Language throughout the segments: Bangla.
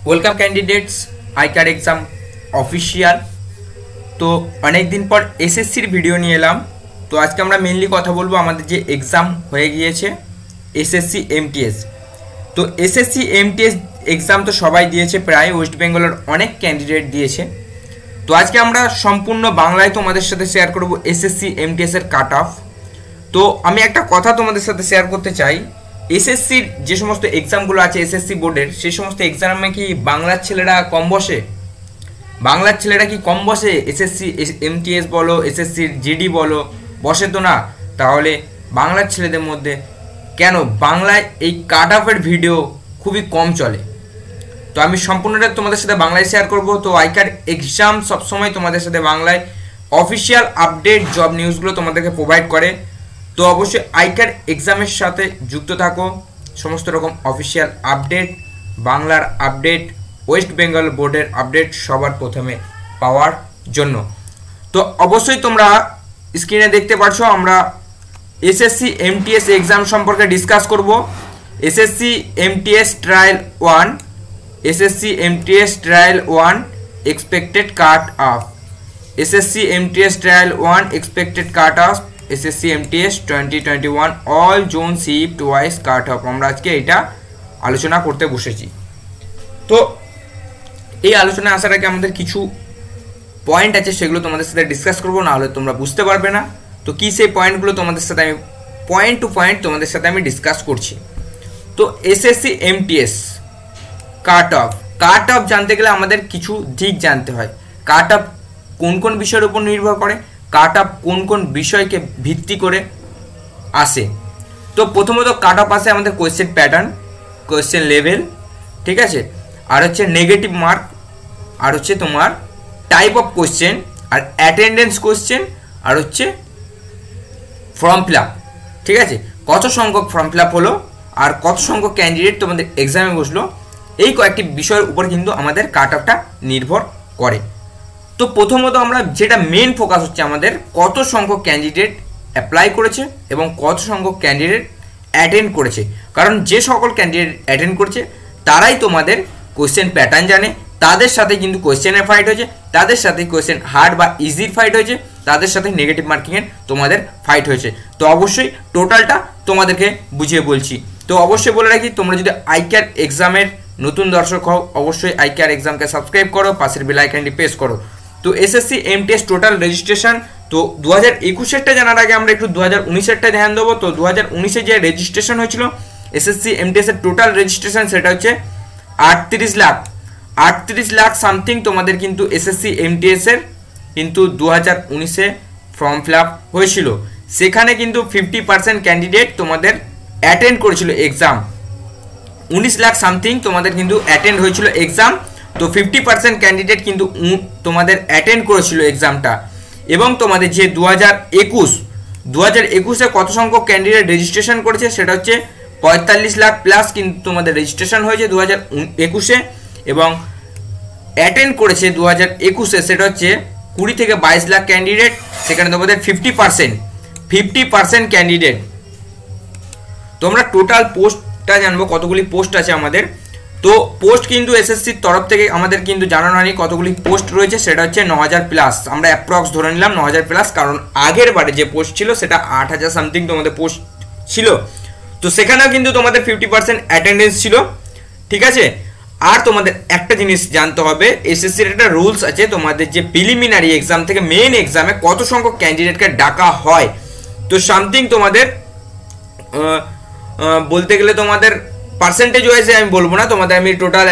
Welcome candidates ICAR exam official. তো অনেক দিন পর এসএসসির ভিডিও নিয়ে এলাম। তো আজকে আমরা মেনলি কথা বলবো আমাদের যে এক্সাম হয়ে গিয়েছে এসএসসি এমটিএস। তো এসএসসি এমটিএস এক্সাম তো সবাই দিয়েছে, প্রায় ওয়েস্ট বেঙ্গলের অনেক ক্যান্ডিডেট দিয়েছে। তো আজকে আমরা সম্পূর্ণ বাংলায় তোমাদের সাথে শেয়ার করব এসএসসি এমটিএসের কাট অফ। তো আমি একটা কথা তোমাদের সাথে শেয়ার করতে চাই, এসএসসির যে সমস্ত এক্সামগুলো আছে এসএসসি বোর্ডের, সেই সমস্ত এক্সামে কি বাংলার ছেলেরা কম বসে? বাংলার ছেলেরা কি কম বসে? এসএসসি এমটিএস বলো, এসএসসির জিডি বলো, বসে তো না। তাহলে বাংলার ছেলেদের মধ্যে কেন বাংলায় এই কাট অফের ভিডিও খুবই কম চলে? তো আমি সম্পূর্ণটা তোমাদের সাথে বাংলায় শেয়ার করব। তো আইকার এক্সাম সবসময় তোমাদের সাথে বাংলায় অফিসিয়াল আপডেট জব নিউজগুলো তোমাদেরকে প্রোভাইড করে। তো অবশ্যই আইকার এক্সামের সাথে যুক্ত থাকো, সমস্ত রকম অফিসিয়াল আপডেট, বাংলার আপডেট, ওয়েস্ট বেঙ্গল বোর্ডের আপডেট সবার প্রথমে পাওয়ার জন্য। তো অবশ্যই তোমরা স্ক্রিনে দেখতে পাচ্ছ আমরা এসএসসি এমটিএস এক্সাম সম্পর্কে ডিসকাস করব। SSC MTS trial 1, SSC MTS trial 1 expected cut off, SSC MTS trial 1 expected cut off, SSC MTS 2021 all zone shift wise cut off. আমরা আজকে এটা আলোচনা করতে বসেছি। তো এই আলোচনায় আসার আগে আমাদের কিছু পয়েন্ট আছে, সেগুলো তোমাদের সাথে ডিসকাস করবো, না হলে তোমরা বুঝতে পারবে না। তো কী সেই পয়েন্টগুলো তোমাদের সাথে আমি পয়েন্ট টু পয়েন্ট তোমাদের সাথে আমি ডিসকাস করছি। তো এসএসসি এমটিএস কাট অফ জানতে গেলে আমাদের কিছু দিক জানতে হয়। কাট অফ কোন কোন বিষয়ের উপর নির্ভর করে, কাট অফ কোন কোন বিষয়কে ভিত্তি করে আসে। তো প্রথমত কাট অফ আসে আমাদের কোয়েশ্চেন প্যাটার্ন, কোয়েশ্চেন লেভেল, ঠিক আছে, আর হচ্ছে নেগেটিভ মার্ক, আর হচ্ছে তোমার টাইপ অফ কোয়েশ্চেন, আর অ্যাটেন্ডেন্স কোয়েশ্চেন, আর হচ্ছে ফর্ম ফিল আপ। ঠিক আছে, কত সংখ্যক ফর্ম ফিল আপ হলো আর কত সংখ্যক ক্যান্ডিডেট তোমাদের এক্সামে বসলো, এই কয়েকটি বিষয়ের উপর কিন্তু আমাদের কাট অফটা নির্ভর করে। তো প্রথমত আমরা যেটা মেন ফোকাস হচ্ছে আমাদের কত সংখ্যক ক্যান্ডিডেট অ্যাপ্লাই করেছে এবং কত সংখ্যক ক্যান্ডিডেট অ্যাটেন্ড করেছে। কারণ যে সকল ক্যান্ডিডেট অ্যাটেন্ড করেছে তারাই তোমাদের কোয়েশ্চেন প্যাটার্ন জানে, তাদের সাথে কিন্তু কোয়েশ্চেনের ফাইট হয়েছে, তাদের সাথে কোয়েশ্চেন হার্ড বা ইজির ফাইট হয়েছে, তাদের সাথে নেগেটিভ মার্কিংয়ের তোমাদের ফাইট হয়েছে। তো অবশ্যই টোটালটা তোমাদেরকে বুঝিয়ে বলছি। তো অবশ্যই বলে রাখি, তোমরা যদি আইকার এক্সামের নতুন দর্শক হও অবশ্যই আইকার এক্সামকে সাবস্ক্রাইব করো, পাশের বেল আইকনটি প্রেস করো। তো এসএসসি এমটিএস টোটাল রেজিস্ট্রেশন, তো 2021-এরটা জানার আগে আমরা একটু 2019-এরটা ধ্যান দেবো। তো 2019-এ যে রেজিস্ট্রেশন হয়েছিল এসএসসি এমটিএসের টোটাল রেজিস্ট্রেশন, সেটা হচ্ছে 38 লাখ সামথিং তোমাদের কিন্তু এসএসসি এমটিএসের কিন্তু 2019-এ ফর্ম ফিল আপ হয়েছিল। সেখানে কিন্তু 50% ক্যান্ডিডেট তোমাদের অ্যাটেন্ড করেছিল এক্সাম, 19 লাখ সামথিং তোমাদের কিন্তু অ্যাটেন্ড হয়েছিল এক্সাম। তো 50% ক্যান্ডিডেট কিন্তু তোমাদের অ্যাটেন্ড করেছিল এক্সামটা। এবং তোমাদের যে 2021-এ কত সংখ্যক ক্যান্ডিডেট রেজিস্ট্রেশন করেছে, সেটা হচ্ছে 45 লাখ প্লাস কিন্তু তোমাদের রেজিস্ট্রেশন হয়েছে 2021-এ, এবং অ্যাটেন্ড করেছে 2021-এ সেটা হচ্ছে 20 থেকে 22 লাখ ক্যান্ডিডেট। সেখানে তোমাদের 50% ক্যান্ডিডেট। তোমরা টোটাল পোস্টটা জানবো, কতগুলি পোস্ট আছে আমাদের। তো পোস্ট কিন্তু এসএসসির তরফ থেকে আমাদের কিন্তু জানানো হয়নি কতগুলি পোস্ট রয়েছে, সেটা হচ্ছে 9000 প্লাস। আমরা অ্যাপ্রক্স ধরে নিলাম 9000 প্লাস, কারণ আগের বারে যে পোস্ট ছিল সেটা 8000 সামথিং তোমাদের পোস্ট ছিল। তো সেখানেও কিন্তু তোমাদের 50% অ্যাটেন্ডেন্স ছিল, ঠিক আছে। আর তোমাদের একটা জিনিস জানতে হবে, এসএসসির একটা রুলস আছে, তোমাদের যে প্রিলিমিনারি এক্সাম থেকে মেন এক্সামে কত সংখ্যক ক্যান্ডিডেটকে ডাকা হয়। তো সামথিং তোমাদের বলতে গেলে তোমাদের পার্সেন্টেজ ওয়াইজে আমি বলবো না, তোমাদের আমি টোটাল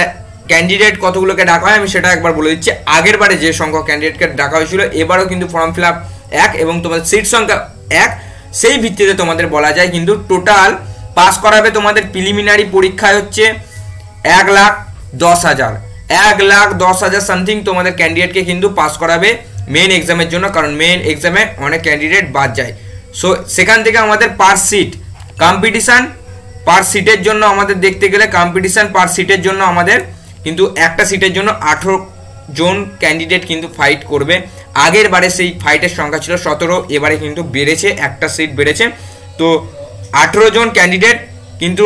ক্যান্ডিডেট কতগুলোকে ডাকা হয় আমি সেটা একবার বলে দিচ্ছি। আগের বারে যে সংখ্যক ক্যান্ডিডেটকে ডাকা হয়েছিল, এবারও কিন্তু ফর্ম ফিল আপ 1 এবং তোমাদের সিট সংখ্যা 1, সেই ভিত্তিতে তোমাদের বলা যায় কিন্তু টোটাল পাস করাবে তোমাদের প্রিলিমিনারি পরীক্ষায় হচ্ছে 1,10,000 সামথিং তোমাদের ক্যান্ডিডেটকে কিন্তু পাস করাবে মেন এক্সামের জন্য, কারণ মেন এক্সামে অনেক ক্যান্ডিডেট বাদ যায়। সো সেখান থেকে আমাদের পার সিট কম্পিটিশান, পার সিটের জন্য আমাদের দেখতে গেলে কম্পিটিশান পার সিটের জন্য আমাদের কিন্তু একটা সিটের জন্য 18 জন ক্যান্ডিডেট কিন্তু ফাইট করবে। আগের বারে সেই ফাইটের সংখ্যা ছিল 17, এবারে কিন্তু বেড়েছে, একটা সিট বেড়েছে। তো 18 জন ক্যান্ডিডেট কিন্তু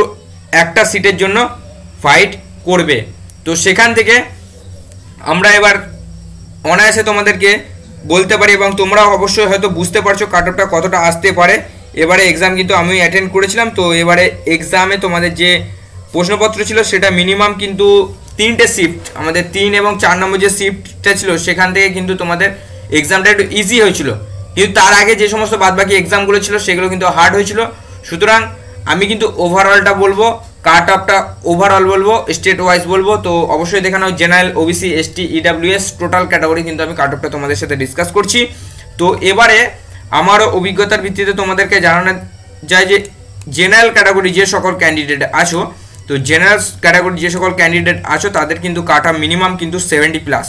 একটা সিটের জন্য ফাইট করবে। তো সেখান থেকে আমরা এবার অনায়াসে তোমাদেরকে বলতে পারি, এবং তোমরা অবশ্যই হয়তো বুঝতে পারছো কাট অফটা কতটা আসতে পারে। এবারে এক্সাম কিন্তু আমি অ্যাটেন্ড করেছিলাম, তো এবারে এক্সামে তোমাদের যে প্রশ্নপত্র ছিল সেটা মিনিমাম কিন্তু 3টে শিফট, আমাদের 3 এবং 4 নম্বর যে শিফটটা ছিল সেখান থেকে কিন্তু তোমাদের এক্সামটা একটু ইজি হয়েছিল, কিন্তু তার আগে যে সমস্ত বাদবাকি এক্সামগুলো ছিল সেগুলো কিন্তু হার্ড হয়েছিল। সুতরাং আমি কিন্তু ওভারঅলটা বলবো, কাট অফটা ওভারঅল বলবো, স্টেট ওয়াইজ বলবো। তো অবশ্যই দেখে নাও general, OBC, ST, EWS total category কিন্তু আমি কাট অফটা তোমাদের সাথে ডিসকাস করছি। তো এবারে আমারও অভিজ্ঞতার ভিত্তিতে তোমাদেরকে জানানো যায় যে জেনারেল ক্যাটাগরি যে সকল ক্যান্ডিডেট আছো, তো জেনারেল ক্যাটাগরি যে সকল ক্যান্ডিডেট আছো তাদের কিন্তু কাট অফ মিনিমাম কিন্তু 70+,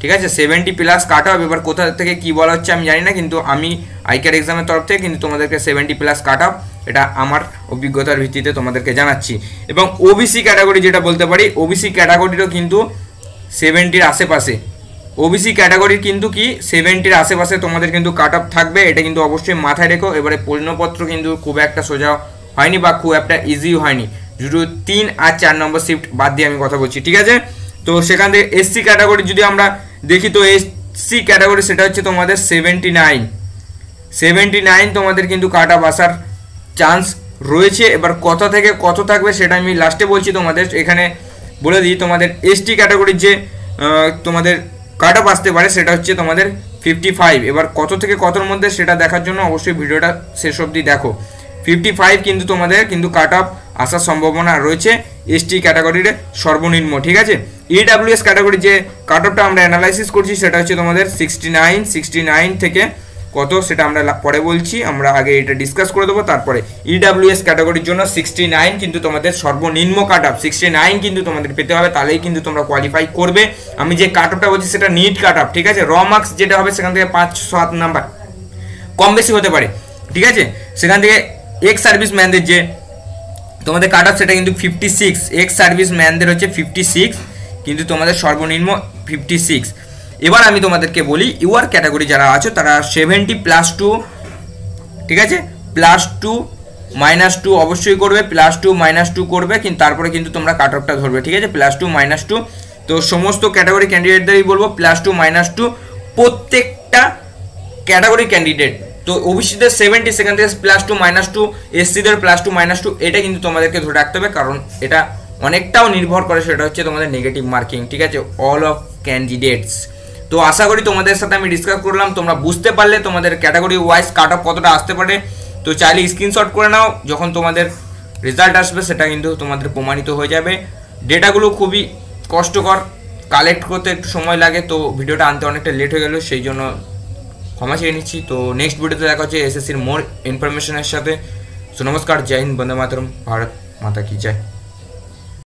ঠিক আছে, 70+ কাট অফ। এবার কোথা থেকে কি বলা হচ্ছে আমি জানি না, কিন্তু আমি আইক্যাট এক্সামের তরফ থেকে কিন্তু তোমাদেরকে 70+ কাট অফ, এটা আমার অভিজ্ঞতার ভিত্তিতে তোমাদেরকে জানাচ্ছি। এবং ওবিসি ক্যাটাগরি যেটা বলতে পারি, ওবিসি ক্যাটাগরিরও কিন্তু 70-র আশেপাশে, ওবিসি ক্যাটাগরির কিন্তু কি 70-র আশেপাশে তোমাদের কিন্তু কাট অফ থাকবে, এটা কিন্তু অবশ্যই মাথায় রেখো। এবারে প্রশ্নপত্র কিন্তু খুব একটা সোজা হয়নি বা খুব একটা ইজিও হয়নি, শুধু 3 আর 4 নম্বর শিফট বাদ দিয়ে আমি কথা বলছি, ঠিক আছে। তো সেখান থেকে এসসি ক্যাটাগরি যদি আমরা দেখি, তো এসসি ক্যাটাগরি সেটা হচ্ছে তোমাদের 79 তোমাদের কিন্তু কাট অফ আসার চান্স রয়েছে। এবার কত থেকে কত থাকবে সেটা আমি লাস্টে বলছি তোমাদের, এখানে বলে দিই। তোমাদের এসটি ক্যাটাগরির যে তোমাদের কাট অফ আসতে পারে সেটা হচ্ছে তোমাদের 55। এবার কত থেকে কতর মধ্যে সেটা দেখার জন্য অবশ্যই ভিডিওটা শেষ অবধি দেখো। 55 কিন্তু তোমাদের কিন্তু কাট অফ আসার সম্ভাবনা রয়েছে এসটি ক্যাটাগরির সর্বনিম্ন, ঠিক আছে। ইডাব্লিউএস ক্যাটাগরির যে কাট অফটা আমরা অ্যানালাইসিস করছি সেটা হচ্ছে তোমাদের 69 থেকে কত সেটা আমরা পরে বলছি, আমরা আগে এটা ডিসকাস করে দেবো তারপরে। ইডাব্লিউএস ক্যাটাগরির জন্য 69 কিন্তু তোমাদের সর্বনিম্ন কাট অফ, 69 কিন্তু তোমাদের পেতে হবে, তাহলেই কিন্তু তোমরা কোয়ালিফাই করবে। আমি যে কাট অফটা বলছি সেটা নিট কাট অফ, ঠিক আছে। র মার্কস যেটা হবে সেখান থেকে 5-7 নাম্বার কম বেশি হতে পারে, ঠিক আছে। সেখান থেকে এক্স সার্ভিস ম্যানদের যে তোমাদের কাট অফ সেটা কিন্তু 56, এক্স সার্ভিস ম্যানদের হচ্ছে 56, কিন্তু তোমাদের সর্বনিম্ন 56। এবার আমি তোমাদেরকে বলি ইউআর ক্যাটাগরি যারা আছো তারা 70+2, ঠিক আছে, +2 -2 অবশ্যই করবে, +2 -2 করবে, কিন্তু তারপরে কিন্তু তোমরা কাট অফটা ধরবে, ঠিক আছে, +2 -2। তো সমস্ত ক্যাটাগরি ক্যান্ডিডেটদেরই বলবো +2 -2 প্রত্যেকটা ক্যাটাগরি ক্যান্ডিডেট। তো ওবিসিদের 70, সেখান থেকে +2 -2, এসসিদের +2 -2, এটা কিন্তু তোমাদেরকে ধরে রাখতে হবে, কারণ এটা অনেকটাও নির্ভর করে, সেটা হচ্ছে তোমাদের নেগেটিভ মার্কিং, ঠিক আছে, অল অফ ক্যান্ডিডেটস। তো আশা করি তোমাদের সাথে আমি ডিসকাস করলাম, তোমরা বুঝতে পারলে তোমাদের ক্যাটাগরি ওয়াইজ কাট অফ কতটা আসতে পারে। তো চাইলে স্ক্রিনশট করে নাও, যখন তোমাদের রেজাল্ট আসবে সেটা কিন্তু তোমাদের প্রমাণিত হয়ে যাবে। ডেটাগুলো খুবই কষ্টকর, কালেক্ট করতে একটু সময় লাগে, তো ভিডিওটা আনতে অনেকটা লেট হয়ে গেল, সেই জন্য ক্ষমা চেয়ে নিচ্ছি। তো নেক্সট ভিডিওতে দেখা হচ্ছে এসএসসির মোর ইনফরমেশনের সাথে। সো নমস্কার, জয় হিন্দ, বন্দে মাতরম, ভারত মাতা কি জয়।